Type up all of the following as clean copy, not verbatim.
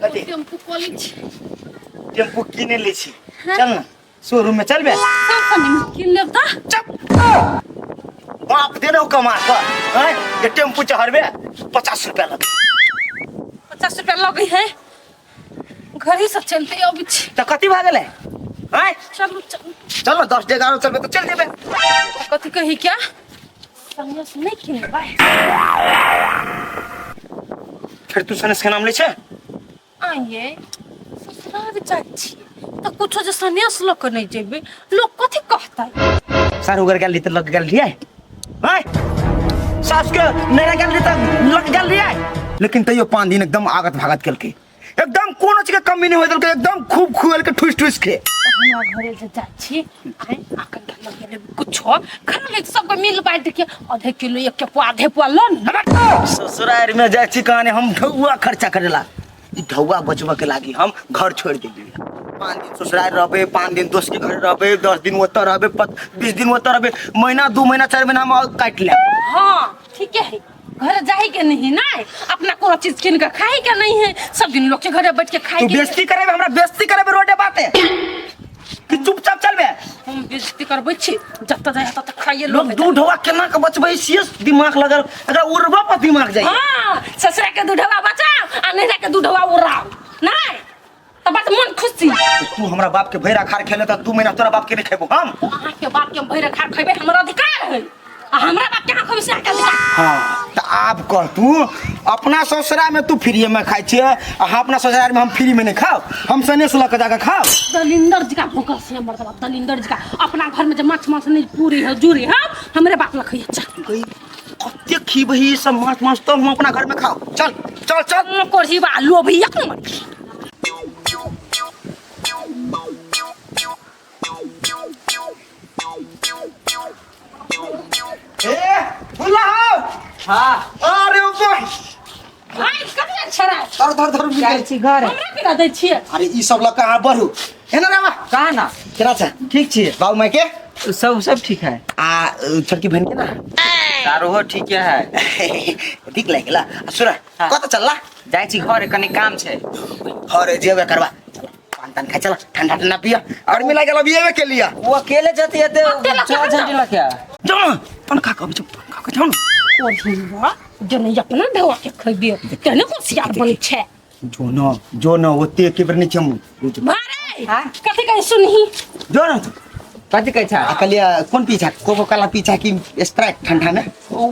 कथी tempo college tempo किने ले छी चल ना शोरूम में चल बे किन लेब त चुप बाप दे दो कमा कर हैं ये टेम्पू चढ़बे 50 रुपया लगे 50 रुपया लगे है घर ही सब चलते अब तो कथी भाग गेले हैं चलो चल ना 10 11 चलबे तो चल जेबे कथी कही क्या समझ नहीं किन भाई फिर तू सनेस के नाम ले छे आइए ससुराल चाची तो कुछ जो सन्यास लोग नहीं जेबे लोग कथी कहता है सर उगर गेल तो लग गेल रिया हैं सास के मेरा गेल तो लग गेल रिया लेकिन तैयो 5 दिन एकदम आगत भागत केल के एकदम कोनो चीज के कमी नहीं होइल के एकदम खूब खुएल के ठुस ठुस के हमरा घरे जे चाची आए आकर के लग गेले कुछ खा ले सब मिल बांट के आधे किलो एक के आधे पुआ लन ससुराल में जाय छी कहानी हम ढौआ खर्चा करेला ई ढौआ बचबा के लागी हम घर छोड़ देली 5 दिन ससुराल रहबे 5 दिन दोस्त के घर रहबे 10 दिन ओत रहबे 20 दिन ओत रहबे महीना 2 महीना 4 महीना हम काट ले हां ठीक है घर जाए के नहीं ना अपना कोनो चीज किन के खाए के नहीं है सब दिन लोग के घरे बैठ के खाए तू बेइज्जती करेबे हमरा बेइज्जती करेबे रोडे बाते कि चुपचाप चलबे हम बेइज्जती करबै छी जत्ता जाय तत्ता खाइए लोग दूध ढवा केना के बचबै सीएस दिमाग लगल अगर उड़बा पर दिमाग जाई हां ससुरा के दूधवा बचाओ आ नैरा के दूधवा उड़ाओ नहीं त बात मन खुशी तू हमरा बाप के भैरा खार खेले त 2 महीना तोरा बाप के नहीं खेबो हम अहाँ के बाप के भैरा खार खइबे हमरा अधिकार है आ हमरा बाप के खइबे से का अधिकार हां त आप कह तू अपना ससुरा में तू फ्री में खाइ छे आ अपना ससुराल में हम फ्री में नहीं खाओ हम सने से लक जाके खाओ दलिंदर जी का भूखल से मर्दवा दलिंदर जी का अपना घर में जो माछ नहीं पूरी है जूरी है हमरे बाप लखइया चा कते खीबही सब माछ तो हम अपना घर में खाओ चल चल चल कोरही बा लोभी एक नंबर ए बुला हां अरे भाई भाई कते छरा धर जाई छी घर हमरा बिना दै छिए अरे ई सब लक कहां बढ़ू एना रे बा कहा ना केना छ ठीक छी बाबू माई के सब ठीक है आ छोटकी बहन के ना तारो हो ठीक है ठीक लागला सुरा कत चलला जाई छी घर कनी काम छे अरे जेबे करबा पान तान खा चला ठंडा ठंडा पिया गर्मी लागल बियावे के लिया वो अकेले जती है तो 4 घंटे लग क्या जाओ पान खा के जाओ कोरही बा जने अपना ढवा के खइबे तने होशियार बन छे जो न ओते के बेर नहीं छम मारे कथि कहि सुनही जो न कथी कहै छा अकलिया कोन पीछा कोको कोला पीछा की स्प्राइट ठंडा में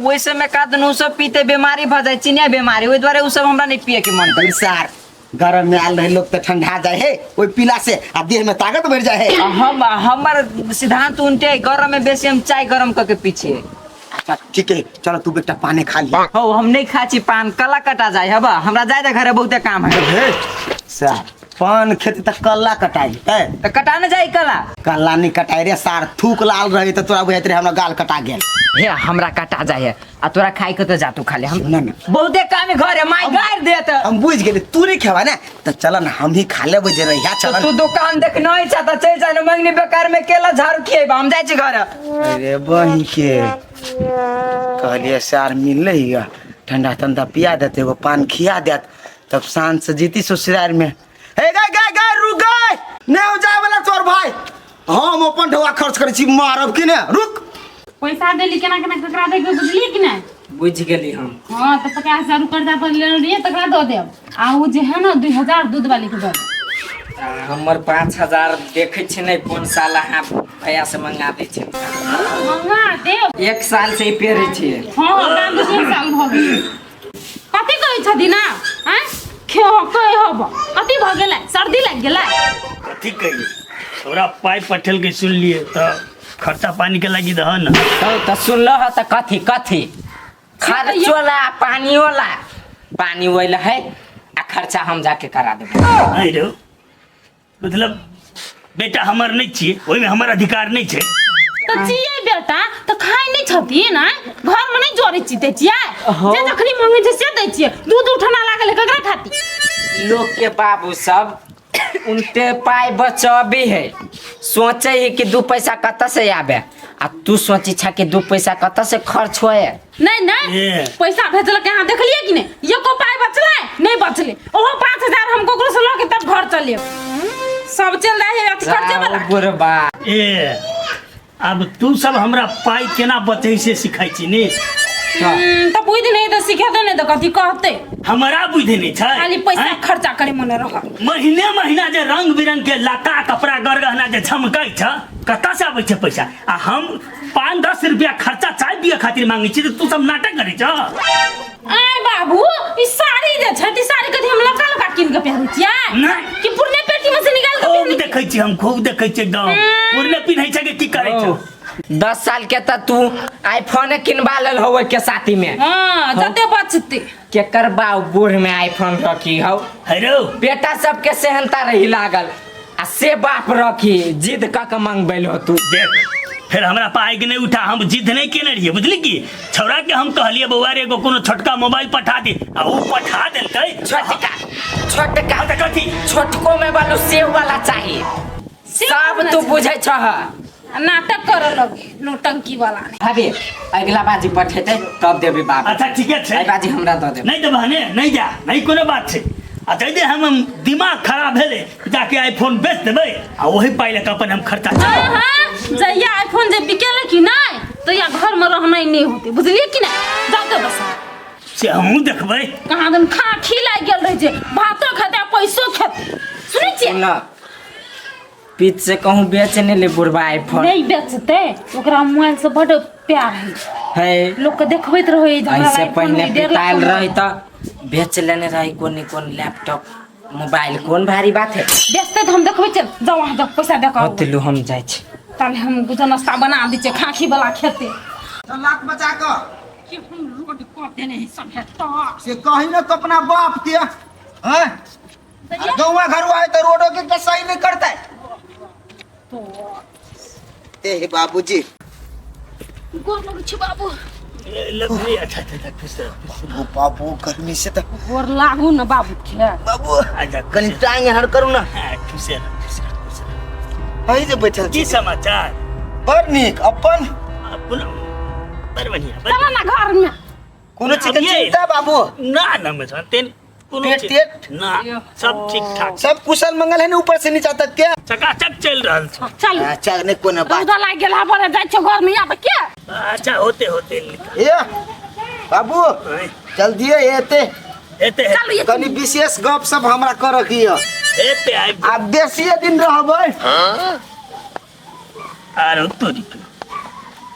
वैसे में का दनु सब पीते बीमारी भ जाय चिनिया बीमारी ओइ द्वारे उ सब हमरा नहीं पिए के मन करे सार गरम में आल रहे लोग तो ठंडा जाए है ओइ पीला से आ देह में ताकत बढ़ जाए है हमर सिद्धांत उनटे गरम में बेसी हम चाय गरम करके पीछे अच्छा ठीक है चलो तू बेटा पानी खा ली हो हम नहीं खाची पान कला कटा जाय हबा हमरा जाय दे घरे बहुते काम है सार पान खेती तक कल्ला कटाई है त कटाने जाई कला कल्ला नहीं कटाई रे सार थूक लाल रही तो तोरा बुझाइत रहे हमरा गाल कटा गेल हे हमरा कटा जाय है आ तोरा खाई के तो जातू खाले हम ना ना बहुते काम है घरे माई गार देत हम बुझ गेले तू नहीं खेवा ना तो चल ना हम ही खा लेबे जे रहिया चल तू दुकान देख नहीं चाहता चल जाने मंगनी बेकार में केला झाड़ू खिएबा हम जाय छी घर अरे बही के कहलिए सार मिल हिया ठंडा ठंडा पिया देते एगो पान खिया देत तब शान से जीती ससुराल में हे गे रुक गए नहीं हो जाए वाला तोर भाई हम अपन ढवा खर्च करे छी मारब कि ने रुक पैसा देली केना केना ककरा दे के बुझली कि नहीं बुझ गेली हम हां तो 50,000 कर्जा पर ले लिए तकरा दो देब आ उ जे है ना 2000 दूध वाली के दो हमर 5000 देखे छ नहीं कोन साल हां भैया से मंगा दे छ मंगा देब 1 साल से ही पेरे छी हां दाम 2 साल भ गेल कथि कहै छथि ना हैं खे कहे हब कथि भ गेलै सर्दी लग गेलै कथी कहिए तोरा पाई पठेल के सुन लिए तो खर्चा पानी के लगी दह न तो सुन ल त कथी खर्चोला पानी वाला है आ खर्चा हम जाके करा देब नहीं रे मतलब बेटा हमर नहीं छिए ओइ में हमर अधिकार नहीं छे तो चिए बेटा तो खाई नहीं छथि ना घर में नहीं जोरे चिते छिए जे जखनी मांगे छै से दै छिए दूध उठना लागल ककरा खाती लोग के बाबू सब उनते पाई बचबे है सोचे है कि 2 पैसा कत से आबे आ तू सोची छा कि 2 पैसा कत से खर्च होए। नहीं नहीं ए। पैसा भेजल के यहाँ देखलिए कि नहीं एको पाई बचले नहीं बचले ओहो 5000 हम कोकरो से लके तब घर चलिए सब चल रहा है अथी खर्चे वाला बुरबा ए अब तू सब हमरा पाई केना बचै से सिखाई छी ने तो बुझ नहीं तो सिखे दे नहीं तो कथी कहते हमरा बुझे नहीं छै खाली पैसा हैं? खर्चा करे मने रह महीने महीना जे रंग बिरंग के लता कपड़ा गरगहना जे झमकै छ कतऽ से आबै छै पैसा आ हम 5-10 रुपया खर्चा चाय पिए खातिर मांगै छी तू सब नाटक करै छ। आय बाबू ई साड़ी जे छै ती साड़ी कथी हम लका लका किन के पहिरै छियै नहीं। कि पुरने पेटी में से निकाल के खूब पहिरै देखै छी हम खूब देखै छी एकदम पुरने पिन्है छै कि करै छ 10 साल के त तू आईफोन किनवा लेल हो के साथी में। हां जते बचते केकर बाऊ बूढ़ में आईफोन रखी हो हेरो बेटा सबके सेहनता रही लागल आ से बाप रखी जिद क के मंगबैल हो तू। देख फिर हमरा पाई के नहीं उठा हम जिद नहीं केने रहिए बुझली की छौड़ा के हम कहलिए बउआ रे एगो कोनो छोटका मोबाइल पठा दे आ उ पठा देलकै छोटका त कथी छोटको में वाला सेव वाला चाहिए सब तू बुझै छ। नाटक कर लगे नौटंकी वाला ने भाभी अगला बाजी पठेते तब देबे बाप। अच्छा ठीके छै आई बाजी हमरा दे दे नहीं देबहने नहीं जा नहीं कोनो बात छै आ दे हम दिमाग खराब भेले जाके आईफोन बेच देबै आ वही पाई लेके अपन हम खर्चा हां हां जइया आईफोन जे बिकेले कि नहीं तो या घर में रहना ही नहीं होते बुझलिए कि नहीं जाते बस से हमहूँ देखबै कहाँ दिन खा खिलाई गेल रहे छै भातो खेते पैसो खेते सुनै छियै ना पीछ से कहूं बेचने ले बुढ़वा आईफोन नहीं बेचते ओकरा मोबाइल से बड़ प्यार है है लोग के देखबैत रहे ऐसे पहले पिटाइल रही तो बेच लेने रही कोन लैपटॉप मोबाइल कोन भारी बात है। बेचते तो हम देखबै चल जाओ वहां तक पैसा देखो होतलू हम जाय छी ताले हम गुजर नाश्ता बना दी छै खाखी वाला खेते लाख बचा के कि हम रोड को देने है सब है तो से कहीं ना तो अपना बाप के हैं गाँव घर आए तो रोडों के सही नहीं करता है तो ते हे बाबूजी गोर लग छै बाबू लग अच्छा खुश ओ बाबू गर्मी से तो गोर लागू न बाबू के बाबू आजा कनी टांग हर करू ना खुश हई जे बैठल की समाचार बड़ नीक अपन अपन बड़ बढ़िया चला ना घर में कोनो चीज के चिंता बाबू ना ना मैं तेन कोनो पेट चीज तेट ना सब ठीक ठाक सब कुशल मंगल है ना ऊपर से नीचा तक क्या चकाचक चल रहल छै चल अच्छा ने कोनो बात दूध लाग गेल बड़े जाय छै घर में आबे के अच्छा होते ए बाबू जल्दी एते एते चल ये कनी विशेष गप सब हमरा कर किया एते आइ आप बेसी दिन रहबै आरो तोरी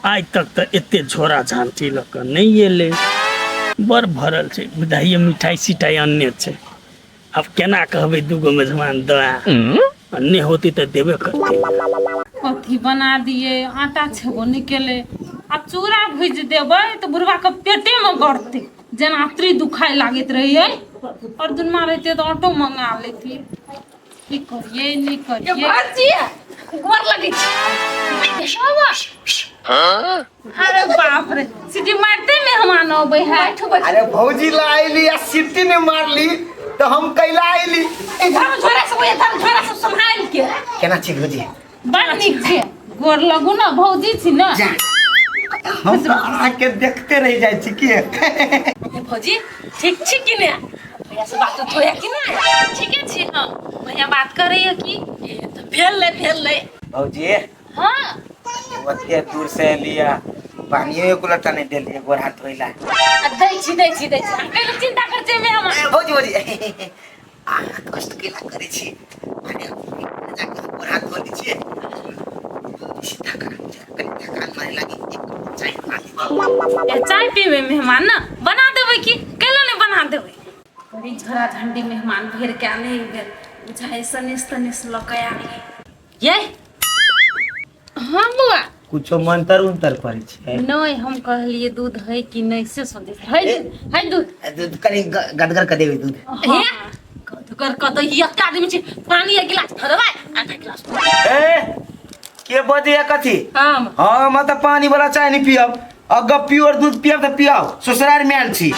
आज तक तो एते झोरा झांटी लक नहीं एले बड़ भरल छै बुझाइए मिठाई सिठाई अन्य छै अब केना कहबै दूगो मेजबान दआ अन्य होती तो देबे करते कथी बना दिए आटा छेबो निकले आ चूड़ा भूज देबै तो बुढ़वा के पेटे में गड़ते जेना त्री दुखाय लागत रहिए और दिन में रहते तो ऑटो मंगा लेती की करिए नहीं करिए भरजी गोर लगे छै शाबाश अरे बाप रे सीधी मारते मेहमान आबे है अरे भौजी ला आइली या सिटी ने मारली तो हम कैला आइली इधर छोरा सब संभाल के केना छी भौजी बड़ नीक छै गोर लगू ना भौजी छी ना हम तो आके देखते रह जाय छी की भौजी ठीक छी कि ने भैया से बात तो होया कि ना ठीके छी हां भैया बात करैया कि ए तो भेल ले भौजी हां ओते दूर से लिया पानियो को लटा नहीं देलिए गोर हाथ धोइला दै छी अकेले चिंता कर छै में हम भौजी आ कष्ट केला करे छी अरे जाके गोर हाथ धो दी छी सीधा कनी थकान मारे लगी चाय पानी ए चाय पीवे मेहमान ना बना देबै कि केला ने बना देबै बड़ी झोरा झंडी मेहमान भेर के आने गेल बुझाइ सनेस तनेस लकया ये हां बुआ कुछो मंतर उंतर पड़े छै नहीं हम कहलिए दूध है कि नहीं से सोचे है दूध दूध कनी गदगर कर देबे दूध हे कर क तो ये आदमी छै पानी एक गिलास धरबै आधा गिलास ए के बदिया कथी हां मैं तो पानी वाला चाय नहीं पियब अगर प्योर दूध पियब तो पियाओ ससुराल में आयल छी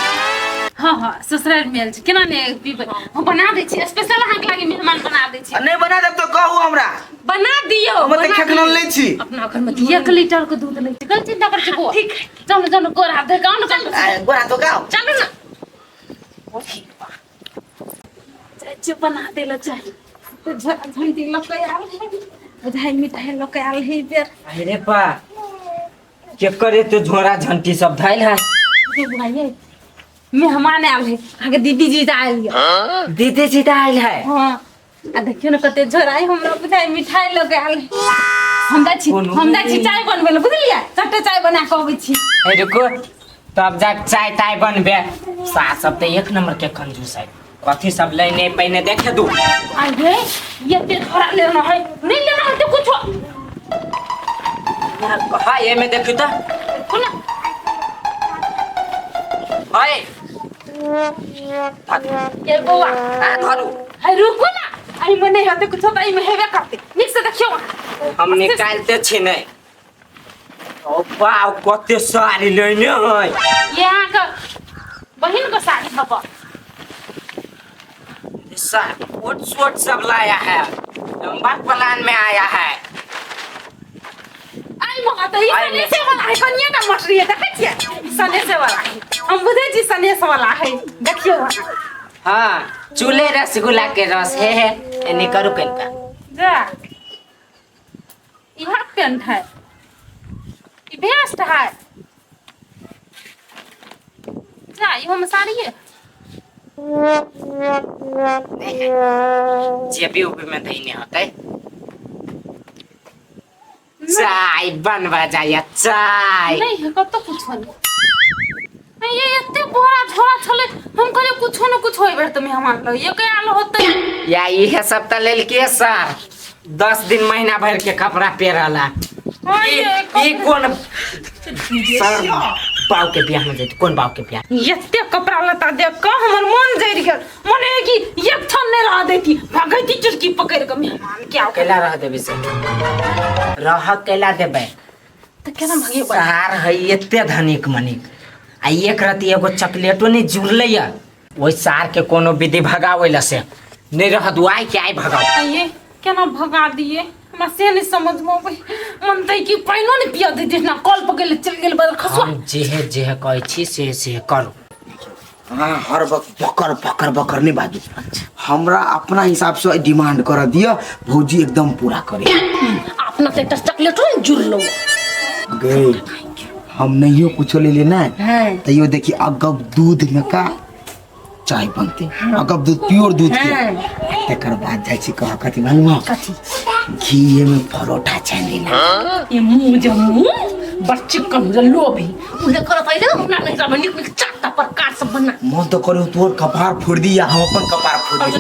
हाँ हाँ ससुराल में आयल छी केना ने पीबै हम बना दै छी स्पेशल अहाँ के लागि मेहमान बना दै छी नहीं बना देब तो कहू हमरा बना दियो हम त खेखना लै छी अपना घर में 1 लीटर के दूध लै छी कल चिंता कर छी बो ठीक है चलो चलो गोरा दे गाउँ न चलो गोरा तो गाओ चलो ना चाय बना दे लो चाय तो झंडी लके आल है बुझाई मिठाई लके आल है बेर अरे पा के करे तो झोरा झंटी सब धैल है ये बुझाइए मेहमान आल है आगे दीदी जी आयल है दीदी जी आयल है हां आ देखियो न कते झोराई हमरा बुझाई मिठाई लके आल है हम दै छी चाय बनबे ल बुझलिए चट्टे चाय बना के आबै छी ए रुको तब जा चाय ताय बनबे सास सब तो एक नंबर के कंजूस है कथी सब लेने पहने देखे दू अरे ये ते थोड़ा लेना है नहीं लेना है तो कुछ हां ये में देखू तो सुन ओए ये बुआ आ धरू है रुको ना आई मने होते कुछ तो आई में हेबे करते निक से देखियो हम निकालते छी नहीं ओ वाओ कते सारी लेने है यहाँ का बहन को साड़ी हवा सब कोट शोट सब लाया है लंबा प्लान में आया है आई मगा तो ये सने से वाला है कन्या का मटरी है देखै छियै सने से वाला है हम बुझे छी सने से वाला है देखियो हाँ चूल्हे रसगुल्ला के रस है एने करू कनका जा यह पेंट है ये बेस्ट है जा ये हम साड़ी है जेबी उबी में नहीं होता है चाय बनवा जाया चाय नहीं है कब तो कुछ नहीं ये इतने बड़ा झोला छले हम कहले कुछ न कुछ होई बेर त मेहमान ल ये के आलो होते या ये सब त लेल के सर 10 दिन महीना भर के कपड़ा पहरला हां ई कौन सर बाव के बियाह में जेत कौन बाव के बियाह इतने कपड़ा लता देख के हमर मन जइर गेल मने कि एक थन ने रह देती भगैती चुटकी पकड़ के मेहमान के केला रह देबे से रह केला देबे त केना भगे सहार है एते धनिक मनिक आ एक रति एगो चॉकलेटो नहीं जुड़ले या ओइ सार के कोनो विधि भगावेला से नहीं रह दुआई के आई भगाओ ये केना भगा दिए हमरा से नहीं समझ में आबै मन तै कि पाइनो नहीं पिया देती ना कल पकड़ चल गेल बदल खसवा हम जेहे कहै छी से करू हाँ हर वक्त बकर बकर नहीं बाजू हमरा अपना हिसाब से डिमांड कर दिया भौजी एकदम पूरा करे अपना से एक चॉकलेट जुड़ लो गए हम नहीं कुछ ले लेना है तैयो देखिए अगब दूध में का चाय बनते अगब दूध प्योर दूध के तकर बाद जाय छी कह कथि मालूम कथि घी में परोठा छानेला ये मुंह जमू बच्चे कम लोभी उहे करत आइले अपना नहीं सब निक निक चाटा प्रकार सब बना मन तो करू तोर कपार फोड़ दिया हम अपन कपार फोड़ दी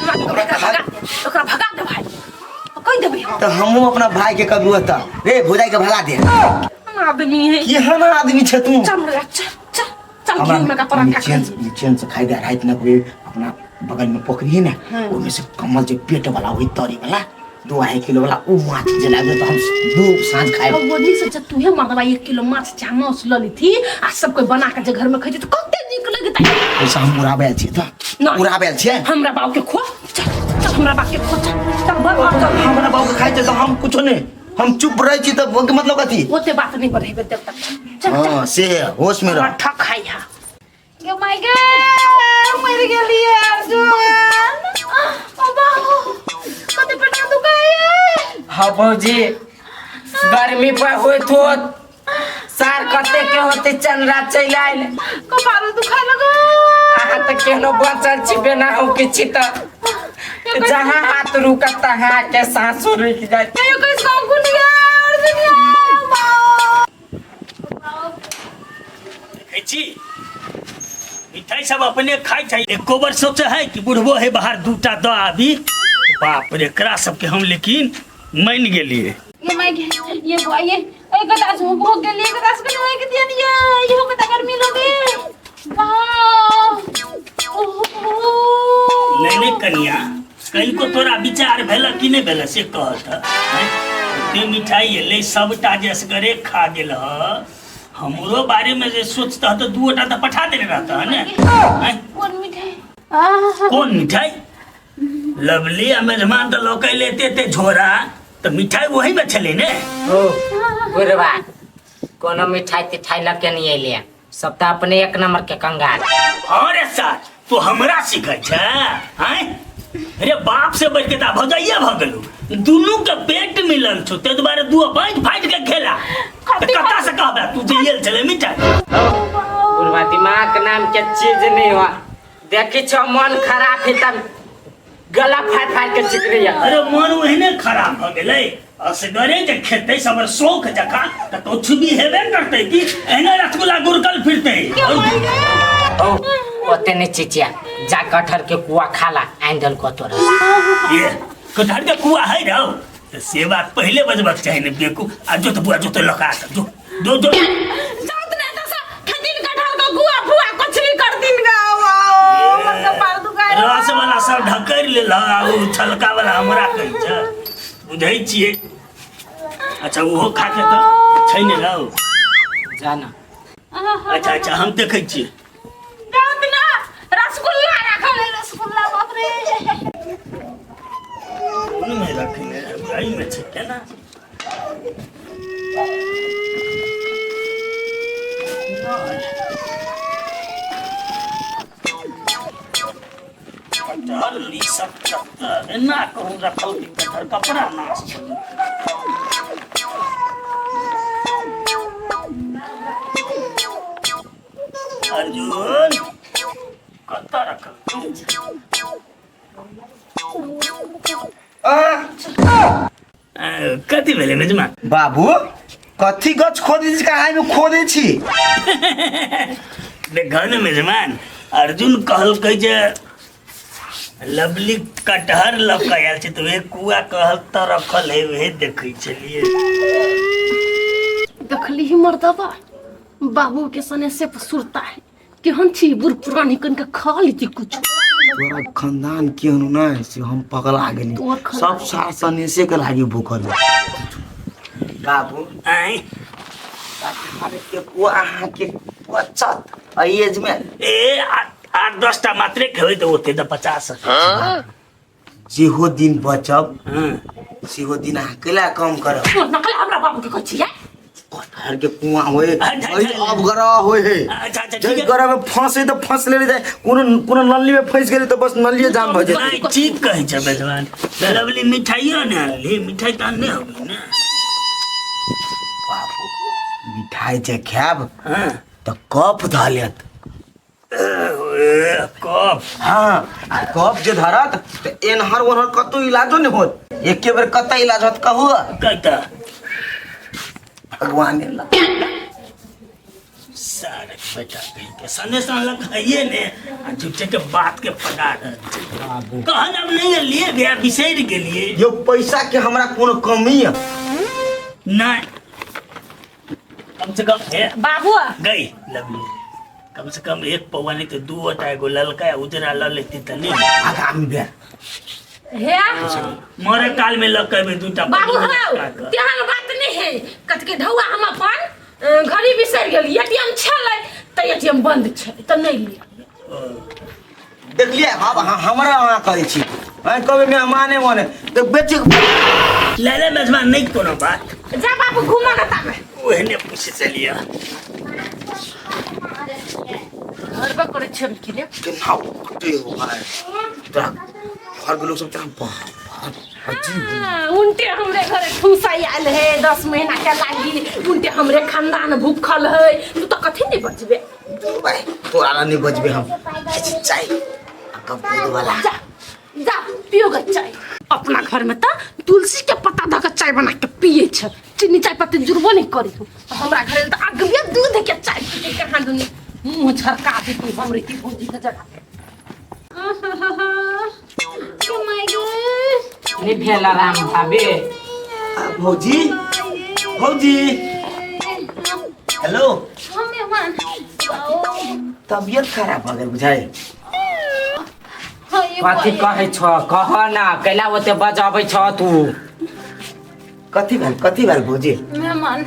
ओकरा भगा दे भाई कह देबे तो हम अपना भाई के कबू था रे भौजाई के भगा दे आदमी है ये हम आदमी छ तू चल चल घी में का पराठा चैन से खाई दे रात ना कोई अपना बगल में पोखरी है ना उसमें से कमल जो पेट वाला हुई तरी वाला 2 किलो वाला वो माछ जला दे तो हम 2 सांझ खाए अब वो नहीं सोचा तू है मरवा 1 किलो माछ चामच ल ली थी आ सब कोई बना के जे घर में खैती तो कते नीक लगता है ऐसा हम उड़ाबे छी त उड़ाबे छी हमरा बाऊ के खो चल हमरा बाऊ के खो चल हमरा बाऊ के खाई तो हम कुछ नहीं हम चुप रह छी तो मतलब कथी ओते बात नहीं बढ़ेबे देव तक हां से होश में रह ठक खाई हा यो माय गॉड मर गेली अर्जुन ओ बाऊ कते पेटा दुखाए हाँ भौजी गर्मी पर होत सार कते के होते चंद्रा चल आइल कपार दुखाए लगो आहा त केनो बचल छी बिना हो किछि त जहां हाथ रुकता है के सांस रुक जाए यो किस को गुनिया अर्जुन छी मिठाई सब अपने खाई छै एको बार सोचे है कि बुढ़बो है बाहर दूटा द आबी बाप रे करा सबके हम लेकिन मान गेलिए ये मैं ये बुआ ये एक गलास हो गेली एक गलास के नहीं के दिया ये हो के गर्मी लगे वाह नहीं कन्या कहीं को तोरा विचार भेल कि नहीं भेल से कहत ते मिठाई ले सबटा जसगरे खा गेल ह हमरो बारे में जे सोचता तो 2टा तो पठा देने रहता है ना। कौन मिठाई कौन मिठाई? लवली आ मेजमान तो लोग लेते थे झोरा, तो मिठाई वही में चले ने। ओ बुढ़वा कोनो मिठाई तिठाई लगे नहीं अइले, सब तो अपने एक नंबर के कंगाल। अरे सर तू हमरा सिखै छ हैं? अरे बाप से बढ़ के ता भौजाइया भ गेलू, दुनू के पेट मिलल छौ, ते दुआरे दू बाइट फाइट के खेला। तो कत्ता से कहबे तू जे येल चले मिठाई? बुढ़वा दिमाग नाम के चीज नहीं हुआ, देखी छो मन खराब है तब गला फाड़ फाड़ के चिकरिया। अरे मन ओहने खराब भ गेलै, असगरे जे खेतै सबर शौक जका त तो छुबी हेबे करतै कि एहने रसगुल्ला गुरकल फिरतै। ओ ओते ने चिचिया जा कटहर के कुआ खाला एंडल को तोरा। ये कटहर के कुआ है रहो, तो से बात पहले बजबक चाहे ने बेकू। आ जो तो बुआ जो तो लका जो दो दो जात ने दसा खदिन कटहल का गुआ फुआ कुछ भी कर दिन गा वाओ मतलब पार दुकान रस वाला सब ढकर ले ला, उ छलका वाला हमरा कहै छ बुझै छियै। अच्छा वो खा के तो छै ने रहो जाना। अच्छा अच्छा हम देखै छियै। जात ना रसगुल्ला रखल है, रसगुल्ला बाप रे उन में रखने भाई में छै केना। कटहर ली सब एना कहूँ रखल कि कटहर कपड़ा नाश हो। अर्जुन कत्ता रखल कथी भेलै मेजमान? बाबू कथी गछ खोदै छी, कहाँ में खोदै छी? देख न मेजमान, अर्जुन कहलकै जे लवली कटहर लक आयल छै, तो वे कुआ कहल त रखल है, वे देखै छलिए। देखली ही मर्दबा बाबू के सने से सुरता है कि हम छी बुढ़ पुरानी कन के खा लीती कुछ। तोरा खानदान केहन नहीं से हम पगला गेली, तोहर खानदान सब सार सनेसे के लागी भूखल बाबू। आई कटहर के कुआ अहाँ के बचत एज में ए 8-10टा मात्रे खेबै तो ओते त 50। जेहो दिन बचब हां सेहो दिन अहाँ केला कम करब। नकल हमरा बाबू के कहै छियै कटहर के कुआ होए अच्छा, अच्छा। अब गरा होए है। अच्छा अच्छा जै ठीक है। गरा में फंसे तो फंस ले जाए, कोनो नली में फंस गेले तो बस नलिए जाम भ जाए। नहीं ठीक कहै छ मेजमान, लवली मिठाइयो ने आनली, मिठाई त आनने होबी ने। बाबू मिठाई जे खाब हां तो कफ धलेत। कफ हाँ आ कफ जे धरत तो एनहर ओनहर कतो इलाजो नहीं होत, एके बेर कता इलाज होत कहू कहता भगवान ने सारे बेटा कहीं के सने सन लग है ने, आ झूठे के बात के पगा कहन अब नहीं लिए गया बिसर गेलिए। यो पैसा के हमरा कोनो कमी है नहीं कम से कम है बाबू गई लवली, कम से कम एक पौवा नहीं तो 2 एगो ललका उजरा ल लेती त नहीं आगामी बेर हे मोरे काल में लग के 2टा बाबू हाउ तेहन बात नहीं है कत के ढौआ हम अपन घड़ी बिसर गेली, एटीएम छलै त एटीएम बंद छै त नहीं लिया। देख लिया अब हमरा वहाँ करे छी कभी मेहमाने मने तो बेचे ले ले मेजबान नहीं कोनो बात, जा बाबू घुमा ना तामे ओहने पूछ चलिए। घर बा करे छम कि ने के नाउ कटे हो है तोरा घर के लोग सब तेरा अजीब उनटे हमरे घरे ठूसाई आयल है 10 महीना के लागी, उनटे हमरे खानदान भूखल है, तू तो कथी नहीं बचबे। भाई तोरा नहीं बचबे हम चाय कब दूध वाला जा जा पियोगा चाय। अपना घर में तो तुलसी के पत्ता धक चाय बना के पिए छ, चीनी चाय पत्ती जुड़बो नहीं करी हो। हमरा घरे तो अगबिया दूध के चाय पी के कहां दुनी मुंह झरका दी तू हमरे की भौजी के जगह। ओ माय गॉड नहीं भेला राम भाभी। भौजी भौजी हेलो हम मेहमान तबियत खराब हो गई बुझाए। कथी कहै छ कह ना, कैला ओते बजाबै छ तू? कथी भेल भौजी? मेहमान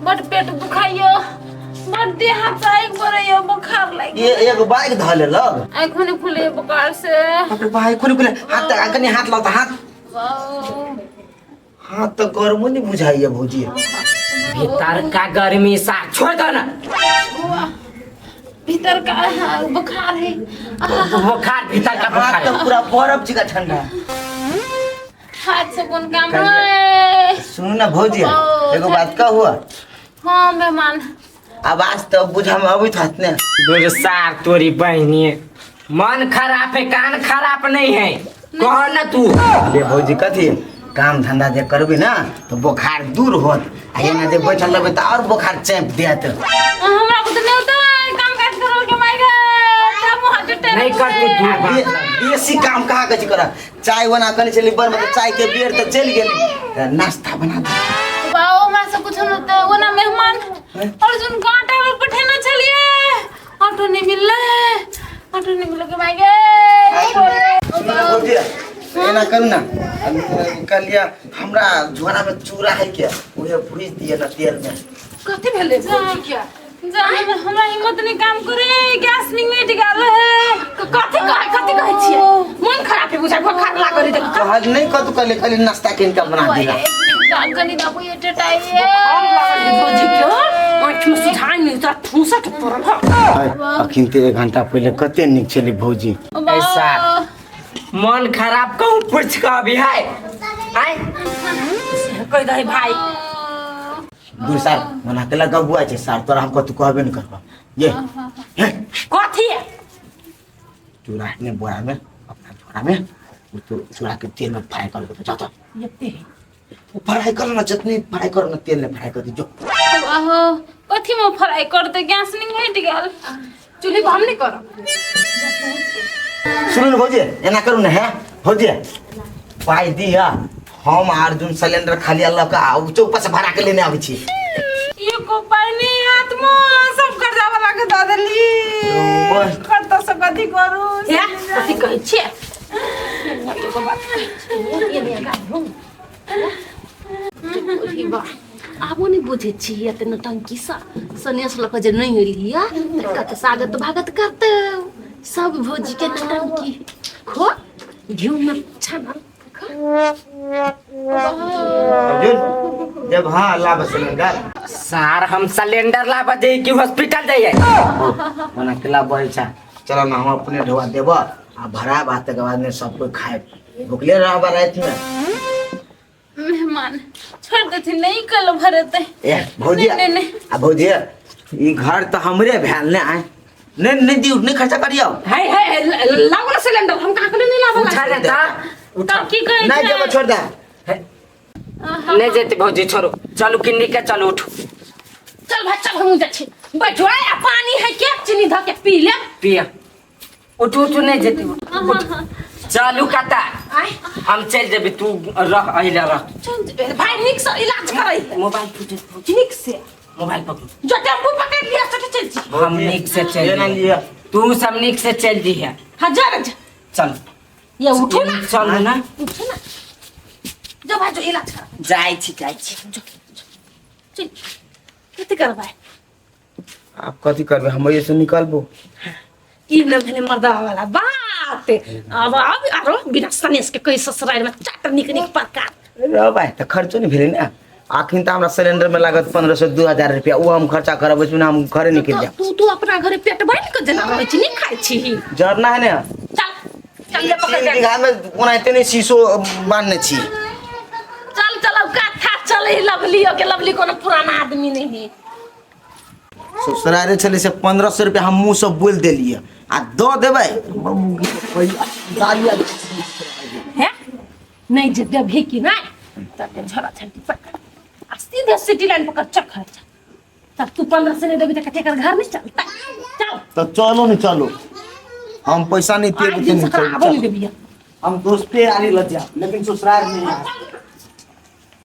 बड़ पेट दुखाइयो, बड्डे हाथ एक बार ये बुखार लगी ये एगो बाइक धले लग आँखों खुले बुखार से अबे भाई खुले हाथ आगनी हाथ लाता हाथ हाथ तो गर्म नहीं बुझाइए भौजी भीतर का गर्मी सा छोड़ दो ना। भीतर का बुखार है बुखार भीतर का हाथ बुखार तो पूरा बर्फ जिका ठंडा हाथ से कौन काम है सुन ना भौजी एगो बात का हुआ हाँ मेहमान आवाज तो बुझा में अभी था ने गुरसार तोरी बहनी मन खराब है कान खराब नहीं है कहो ना तू। अबे भौजी कथी काम धंधा जे करबी ना तो बुखार दूर होत आ एना जे बैठल रहबे तो और बुखार चैप देत हमरा को तो नहीं होता है काम काज करो के मायगा तब मुंह जुटे नहीं करती तू बेसी काम कहाँ कची कर चाय बना कने चली बर में चाय के बेर तो चल गेली नाश्ता बना दे बाओ मैं सब कुछ हम होते वो ना मेहमान और जोन कांटा में बैठे ना चलिए ऑटो नहीं मिल रहा है ऑटो नहीं मिल के मायगे सुना भौजी एना करू ना कलिया हमरा झोरा में चूरा है क्या ओहे भूज दिए ना तेल में कथी भेले क्या हमरा हिम्मत नहीं काम करे गैस नहीं में टिकाल है कथी कहै छियै मन खराब है बुझाइ बुखार लागल देख कहल नहीं कतु कले खाली नाश्ता किनका बना दिला गनी ना कोई टटाइए भौजी क्यों आँख में सुझाइ नहीं तो ठूसा के पड़ल ह अखिन ते 1 घंटा पहले कते निक चली भौजी ऐसा मन खराब कहूँ पूछ का अभी है आय कह दे भाई दूर सार मना के लगा बुआ छे सार तोरा हमको तू कहबे नहीं करबा ये कथी चूरा ने बोरा में अपना झोरा में तो चूरा के तेल में फ्राई कर दो जाता यते वो फ्राई कर ना जितनी फ्राई करो ना तेल में फ्राई कर दी जो आहो कथी में फ्राई करते गैस नहीं में टिकाल चूल्ही पर हम नहीं करब सुन भौजी एना करू ना है भौजी पाई दिया हम अर्जुन सिलेंडर खाली अल्लाह का चौक से भरा के लेने आबै छी ये को पानी हाथ में सब कर जावा लागे दादली बस करता सब कथी करू या कथी कहै छियै एगो बात ये नहीं गाय ओही बा आबो नहीं बुझे छी एते नटंकी सा सनेस लक जे नहीं होलिया त कत स्वागत भागत करते सब भोजी के नटंकी खो घिउ में छाना अर्जुन जब हाँ अल्लाह बस सिलेंडर सार हम सिलेंडर लाबा दे कि हॉस्पिटल जाइए मना केला बोल छा चलो ना हम अपने ढवा देबो आ भरा बात के बाद में सब कोई खाए भूखले रहबा रात में मेहमान छोड़ देती नहीं कल भरते ए भौजिया नहीं आ भौजिया ई घर तो हमरे भेल ने आए नहीं दी नहीं खर्चा करियो है लावला सिलेंडर हम का करे नहीं लावला उठा लेता तब की कहे नहीं जब छोड़ दे ले जेते भौजी छोड़ो चलो किन्नी के चलो उठो चल भाई चल हम जाछी बैठो आ पानी है क्या चीनी ध के पी ले पिया उठो उठो नहीं जेते उठ चलू कता हम चल जेबे तू रह अइला रह चल भाई निक से इलाज करई मोबाइल फुटे निक से मोबाइल पकड़ जो टेम्पू पकड़ लिया तो चल जी हम निक से चल ये ना लिया तू सब निक से चल दी है हजार चल ये उठो ना चल ना उठो ना जो भाई जो इलाज कर जाई छी चल कथी करबै आप कथी करबे हम ये से निकलबो ई न भेले मर्दा वाला बात अब आरो बिना सनेस के कई ससुराल में चाट निक प्रकार रे भाई तो खर्चो नहीं भेले ना आखिन तो हमरा सिलेंडर में लागत 1500 2000 रुपया वो हम खर्चा करब उसमें हम घरे निकल जाए तू अपना घरे पेट बांध के जना रहै छी नहीं खाइ छी जरना है ना चल ले पकड़ के घर में बनाते नहीं शीशो बांधने छी चल कथा चले लवली कोनो पुराना आदमी नहीं है ससुरारे चले से 1500 रुपया हम मुंह से बोल देलिए आ दो देबै है नहीं जे देबे कि नहीं तब झरा छंटी पकड़ आ सीधे सिटी लाइन पकड़ चक्कर तब तू 1500 नहीं देबी तो कटे कर घर नहीं चलता चल तो चलो नहीं चलो हम पैसा नहीं आज दिन से खराब नहीं दे देबी हम दोस्त पे आने लग जा लेकिन ससुराल नहीं आ